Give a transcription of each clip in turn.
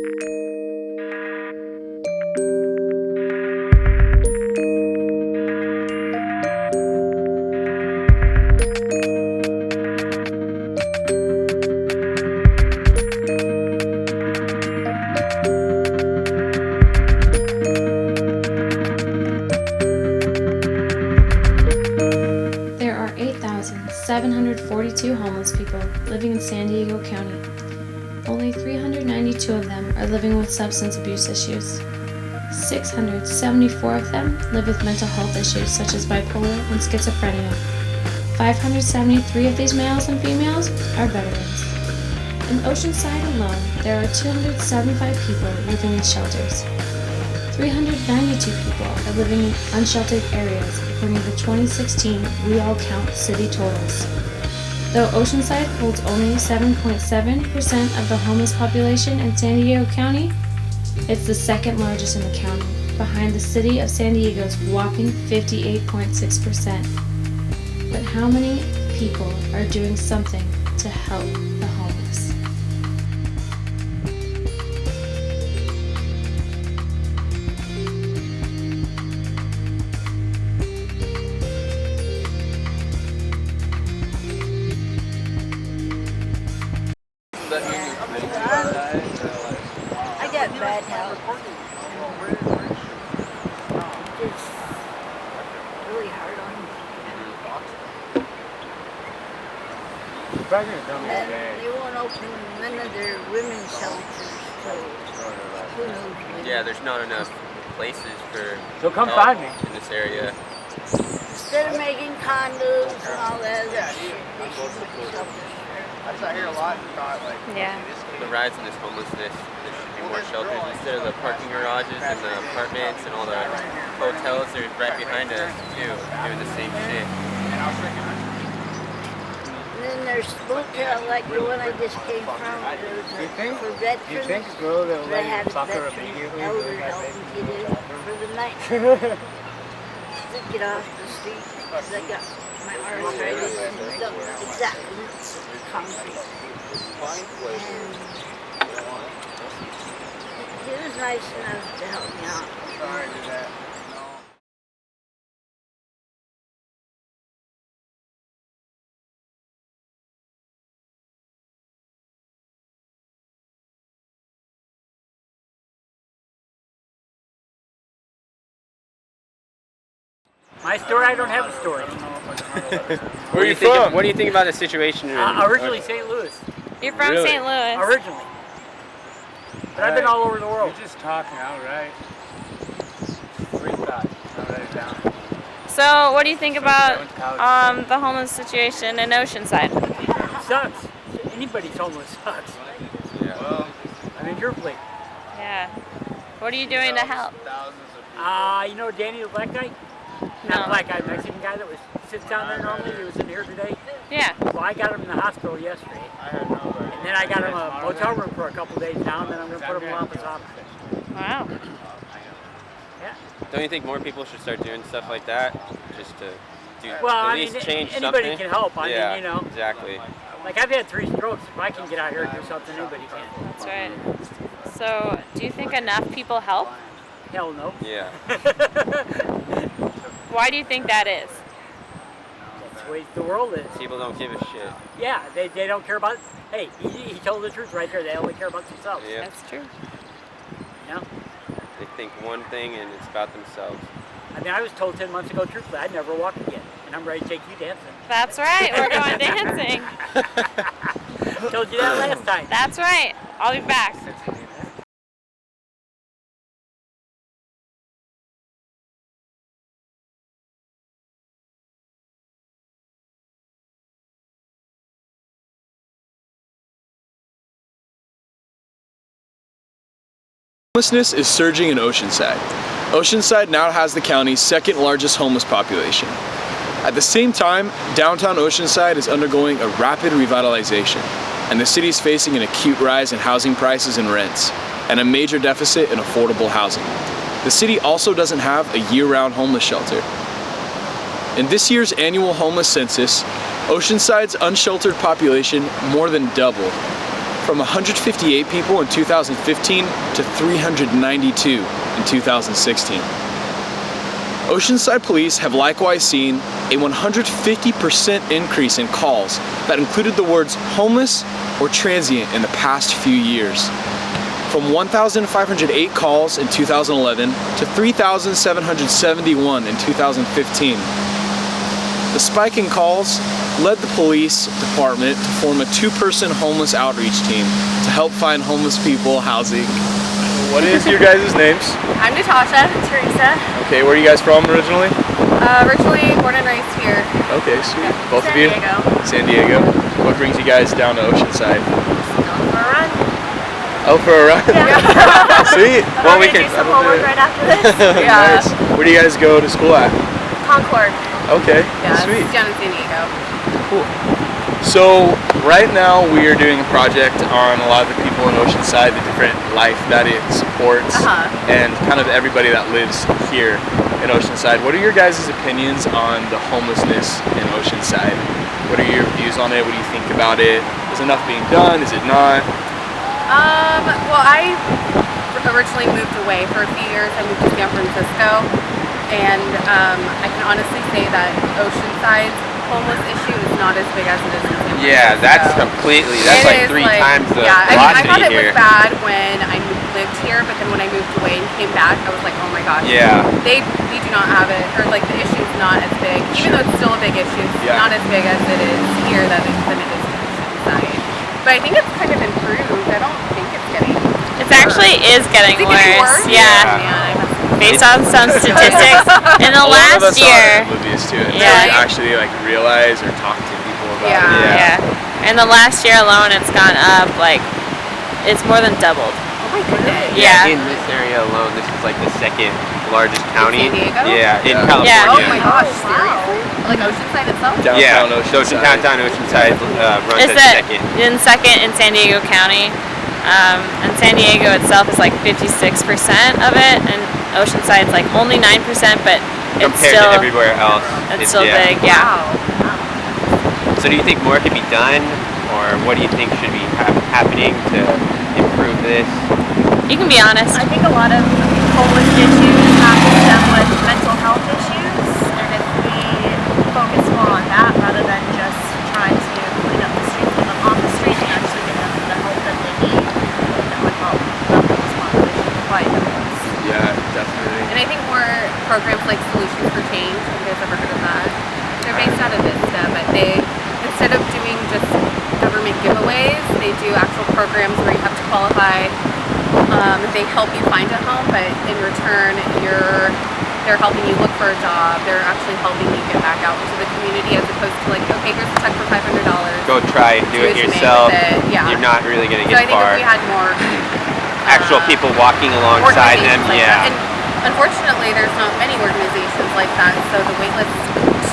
There are 8,742 homeless people living in San Diego County. Only 392 of them are living with substance abuse issues. 674 of them live with mental health issues such as bipolar and schizophrenia. 573 of these males and females are veterans. In Oceanside alone, there are 275 people living in shelters. 392 people are living in unsheltered areas according to the 2016 We All Count city totals. Though Oceanside holds only 7.7% of the homeless population in San Diego County, it's the second largest in the county, behind the city of San Diego's whopping 58.6%. But how many people are doing something to help the homeless? I got bad health. It's really hard on me. They won't open none of their women's shelters, so who knows? Yeah, there's not enough places for So come find me in this area. Instead of making condos and all that other shit, they should make shelters. I hear a lot and thought like, Yeah. The rise in this homelessness, there should be more shelters instead of the parking garages and the apartments and all the hotels. They're right behind us too, doing the same shit. And then there's motel like the one I just came from. There's for veterans. you think girl that They will have like fuck her veteran immediately? elders help them get in for the night. To get off the street. 'Cause I got my arthritis and exactly concrete. And he was nice enough to help me out. sorry to that. My story, I don't have a story. Where are you from? What do you think about the situation you're in? Originally St. Louis. You're from Really? St. Louis. Originally. But I've been all over the world. You're just talking outright. Free thought. I'll write it down. So, what do you think about went to college. the homeless situation in Oceanside? It sucks. Anybody's homeless sucks. Yeah. Well, I mean, your plate. Yeah. What are you doing to help? thousands of people. You know Danny the black guy? No. Not black guy, Mexican guy that sits down there normally. He was in here today. Yeah. Well, I got him in the hospital yesterday. I had no idea. And then I got him a motel room for a couple days now, and then I'm going to put him in office opposite. Wow. Yeah. Don't you think more people should start doing stuff like that, just to do Well, at I least mean, change anybody something? can help. I yeah, mean, you know. exactly. Like, I've had 3 strokes. If I can get out here and do something, anybody can. That's right. So, do you think enough people help? Hell no. Yeah. Why do you think that is? That's the way the world is. People don't give a shit. Yeah, they don't care about. Hey, he told the truth right there. They only care about themselves. Yeah. That's true. You know? They think one thing and it's about themselves. I mean, I was told 10 months ago, truthfully, I'd never walk again. And I'm ready to take you dancing. That's right. We're going dancing. Told you that last time. That's right. I'll be back. Homelessness is surging in Oceanside. Oceanside now has the county's second largest homeless population. At the same time, downtown Oceanside is undergoing a rapid revitalization, and the city is facing an acute rise in housing prices and rents, and a major deficit in affordable housing. The city also doesn't have a year-round homeless shelter. In this year's annual homeless census, Oceanside's unsheltered population more than doubled, from 158 people in 2015 to 392 in 2016. Oceanside police have likewise seen a 150% increase in calls that included the words homeless or transient in the past few years. From 1,508 calls in 2011 to 3,771 in 2015. The spike in calls led the police department to form a 2-person homeless outreach team to help find homeless people housing. What is your guys' names? I'm Natasha. Teresa. Okay, where are you guys from originally? Originally born and raised here. Okay, sweet. Both San of you? Diego. San Diego. What brings you guys down to Oceanside? Going for a run. Oh, for a run? Yeah. Sweet. Well, we can do some homework right after this. Yeah. Nice. Where do you guys go to school at? Concord. Okay, Yeah, sweet. it's down in San Diego. Cool. So right now we are doing a project on a lot of the people in Oceanside, the different life that it supports, and kind of everybody that lives here in Oceanside. What are your guys' opinions on the homelessness in Oceanside? What are your views on it? What do you think about it? Is enough being done? Is it not? Well, I originally moved away for a few years. I moved to San Francisco, and I can honestly say that Oceanside's homeless issue is not as big as it is in San Francisco. Yeah, that's completely, that's like 3 times the I velocity thought it here. was bad when I lived here, but then when I moved away and came back, I was like, oh my gosh. Yeah. We do not have it, or like the issue's not as big, even though it's still a big issue, it's not as big as it is here than it is in Oceanside. But I think it's kind of improved. I don't think it's getting It actually is getting worse. Yeah. Yeah. Based on some statistics, in the last year. Oblivious to it. Yeah. They actually like realize or talk to people about it. Yeah. In the last year alone, it's gone up like it's more than doubled. Oh my goodness. Yeah. In this area alone, this is like the 2nd largest county. San Diego? Yeah, in Yeah. California. Oh my gosh, seriously? Like Oceanside itself? Yeah, Oceanside. downtown Oceanside runs It's at 2nd. in second in San Diego County, and San Diego itself is like 56% of it, and Oceanside's like only 9%, but it's Compared still to everywhere else. it's still big. Yeah. Wow. So do you think more could be done, or what do you think should be happening to improve this? You can be honest. I think a lot of homeless issues have to stem with mental health issues, and if we focus more on that rather than just try to clean up the streets, get them off the street, and actually get them the help that they need, that would help the homeless population quite a bit. Yeah, definitely. And I think more programs like Solutions for Change, have you guys ever heard of that? They're based out of Vista, but they, instead of doing just government giveaways, they do actual programs where you have to qualify. They help you find a home, but in return, they're helping you look for a job. They're actually helping you get back out into the community, as opposed to like, okay, here's a check for $500. Go try and do it what you may yourself. with it. Yeah. You're not really going to So I get think far. if we had more Actual people walking alongside them, organizations like yeah. that. And unfortunately, there's not many organizations like that, so the wait list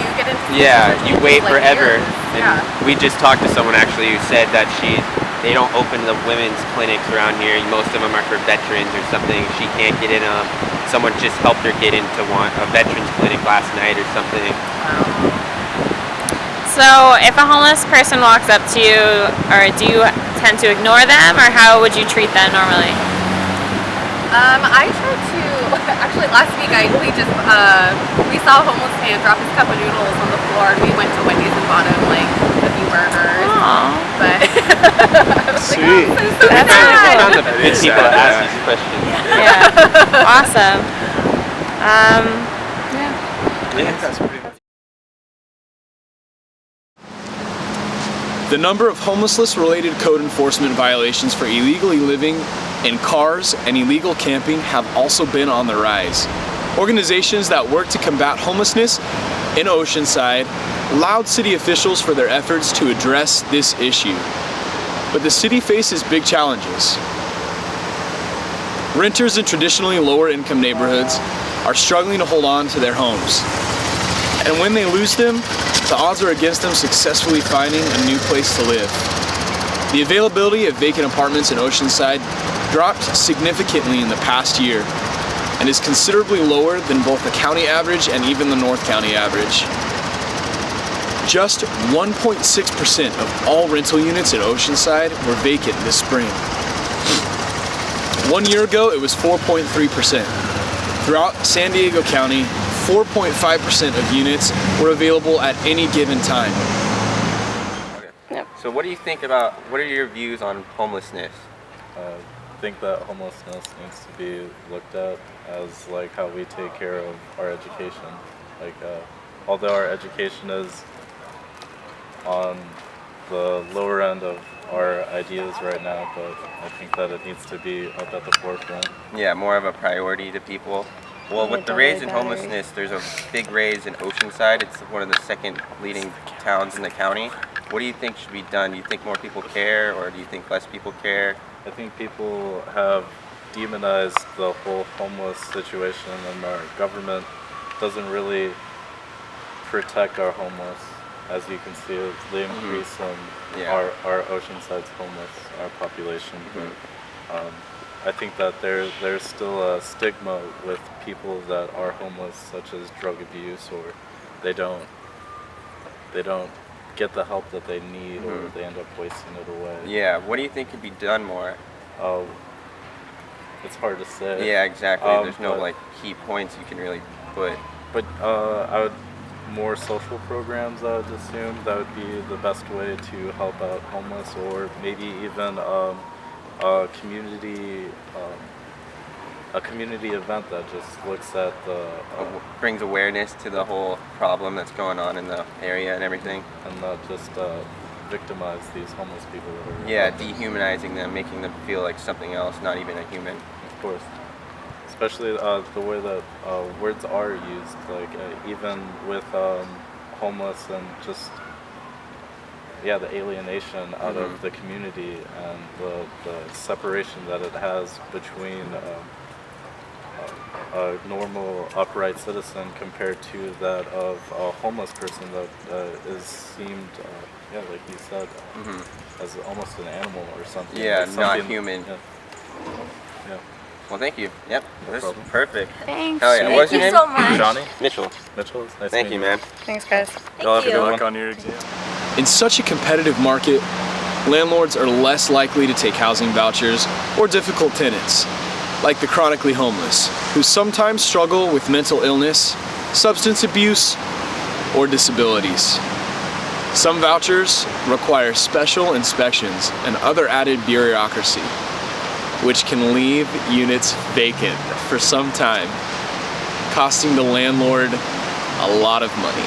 to get into Yeah, Sociology you is wait like forever. years. And Yeah. we just talked to someone actually who said that they don't open the women's clinics around here. Most of them are for veterans or something. She can't get in them. Someone just helped her get into a veterans clinic last night or something. So, if a homeless person walks up to you, or do you tend to ignore them, or how would you treat them normally? I tried to actually last week. We saw a homeless man drop his cup of noodles on the floor, and we went to Wendy's and bought him like a few burgers. Aww. But I was Sweet. like, oh, this is so That's sad. really Found the That good is people sad, to ask yeah. these questions. Yeah. Awesome. The number of homelessness-related code enforcement violations for illegally living in cars and illegal camping have also been on the rise. Organizations that work to combat homelessness in Oceanside laud city officials for their efforts to address this issue. But the city faces big challenges. Renters in traditionally lower income neighborhoods are struggling to hold on to their homes. And when they lose them, the odds are against them successfully finding a new place to live. The availability of vacant apartments in Oceanside dropped significantly in the past year and is considerably lower than both the county average and even the North County average. Just 1.6% of all rental units in Oceanside were vacant this spring. 1 year ago, it was 4.3%. Throughout San Diego County, 4.5% of units were available at any given time. Okay. So what do you think about, what are your views on homelessness? I think that homelessness needs to be looked at as like how we take care of our education. Like, although our education is on the lower end of our ideas right now, but I think that it needs to be up at the forefront. Yeah, more of a priority to people. Well, with the raise in homelessness, there's a big raise in Oceanside. It's one of the second leading towns in the county. What do you think should be done? Do you think more people care, or do you think less people care? I think people have demonized the whole homeless situation, and our government doesn't really protect our homeless. As you can see, it's the increase in our Oceanside's homeless, our population. But I think that there's still a stigma with people that are homeless, such as drug abuse, or they don't get the help that they need, or they end up wasting it away. Yeah, what do you think could be done more? It's hard to say. Yeah, exactly. There's no like key points you can really put. But more social programs, I would assume that would be the best way to help out homeless, or maybe even a community event that just looks at the brings awareness to the whole problem that's going on in the area and everything, and not just victimize these homeless people that are dehumanizing them, making them feel like something else, not even a human. Of course. Especially the way that words are used, like even with homeless and just the alienation out of the community, and the separation that it has between a normal upright citizen compared to that of a homeless person that is seemed like you said as almost an animal or something. Yeah, like not human. Yeah. Well, thank you. Yep, this is perfect. Thanks. Hell yeah. What's your name? so much. Johnny? Mitchell. Mitchell, it's nice Thank to you, meet man. Thanks, guys. Y'all have a good you. luck on your exam. In such a competitive market, landlords are less likely to take housing vouchers or difficult tenants, like the chronically homeless, who sometimes struggle with mental illness, substance abuse, or disabilities. Some vouchers require special inspections and other added bureaucracy, which can leave units vacant for some time, costing the landlord a lot of money.